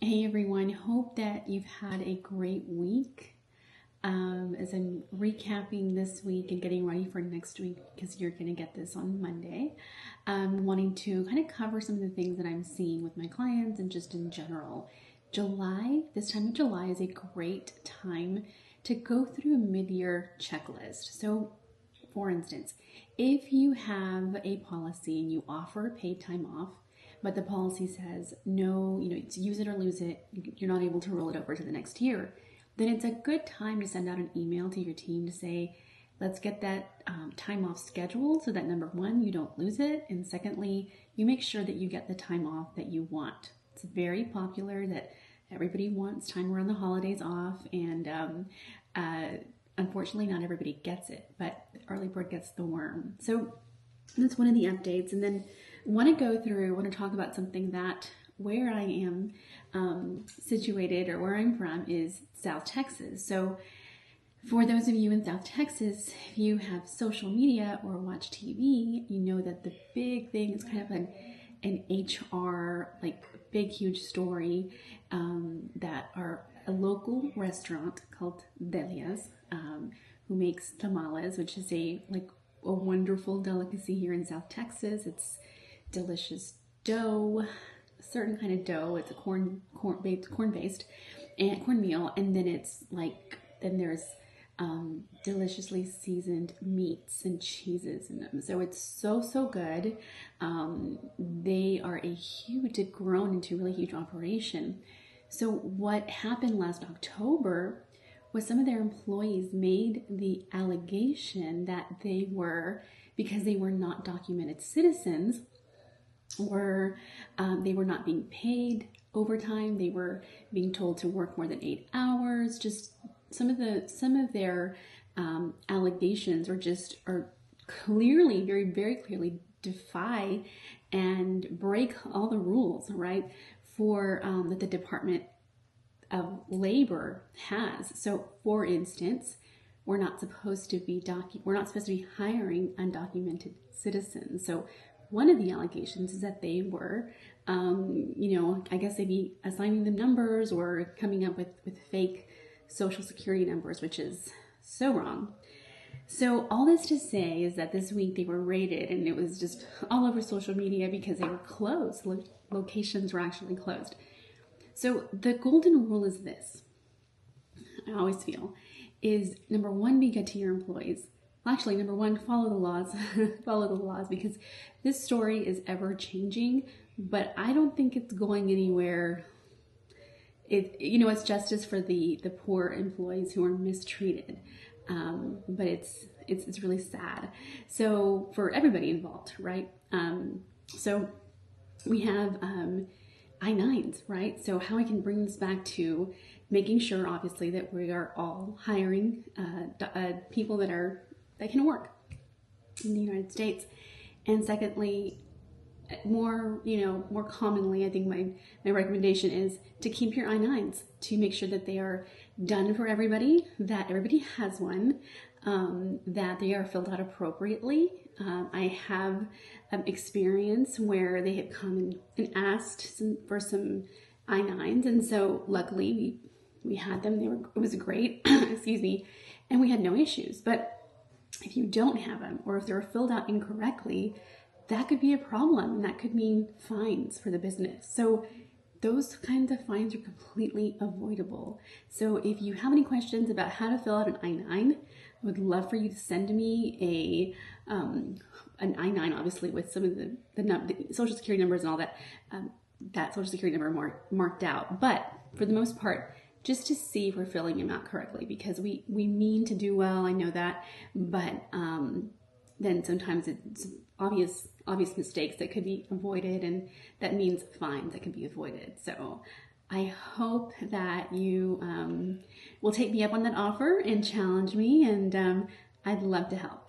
Hey everyone, hope that you've had a great week. As I'm recapping this week and getting ready for next week, because you're going to get this on Monday, wanting to kind of cover some of the things that I'm seeing with my clients and just in general. This time of July is a great time to go through a mid-year checklist. So, for instance, if you have a policy and you offer paid time off, but the policy says no, it's use it or lose it, you're not able to roll it over to the next year, then it's a good time to send out an email to your team to say, let's get that time off scheduled so that number one, you don't lose it, and secondly, you make sure that you get the time off that you want. It's very popular that everybody wants time around the holidays off, and unfortunately not everybody gets it, but the early bird gets the worm. So that's one of the updates. And then I want to talk about something that where I am situated, or where I'm from, is South Texas. So for those of you in South Texas, if you have social media or watch TV, you know that the big thing is kind of an HR, like big, huge story that are a local restaurant called Delia's, who makes tamales, which is a wonderful delicacy here in South Texas. It's delicious dough, a certain kind of dough. It's a corn-based and cornmeal, and then there's deliciously seasoned meats and cheeses in them. So it's so good. They've grown into a really huge operation. So what happened last October was some of their employees made the allegation that because they were not documented citizens, they were not being paid overtime. They were being told to work more than 8 hours. Just some of their allegations are clearly, very, very clearly defy and break all the rules, right? That the Department of Labor has. So, for instance, we're not supposed to be hiring undocumented citizens. So one of the allegations is that they were, I guess they'd be assigning them numbers or coming up with fake social security numbers, which is so wrong. So all this to say is that this week they were raided, and it was just all over social media because they were closed. Locations were actually closed. So the golden rule is this, I always feel, is number one, be good to your employees. Well, actually, number one, follow the laws. Follow the laws, because this story is ever changing, but I don't think it's going anywhere. It's justice for the poor employees who are mistreated. But it's really sad. So for everybody involved, right? So we have I-9s, right? So how I can bring this back to making sure, obviously, that we are all hiring people that can work in the United States. And secondly, more commonly, I think my recommendation is to keep your I-9s, to make sure that they are done for everybody, that everybody has one, that they are filled out appropriately. I have experience where they have come and asked for some I-9s, and so luckily we had them. It was great, excuse me, and we had no issues. But if you don't have them, or if they're filled out incorrectly, that could be a problem, and that could mean fines for the business. So those kinds of fines are completely avoidable. So if you have any questions about how to fill out an I-9, I would love for you to send me an I-9, obviously with some of the social security numbers and all that, that social security number marked out. But for the most part, just to see if we're filling them out correctly, because we mean to do well, I know that, but then sometimes it's obvious mistakes that could be avoided, and that means fines that can be avoided. So I hope that you will take me up on that offer and challenge me, and I'd love to help.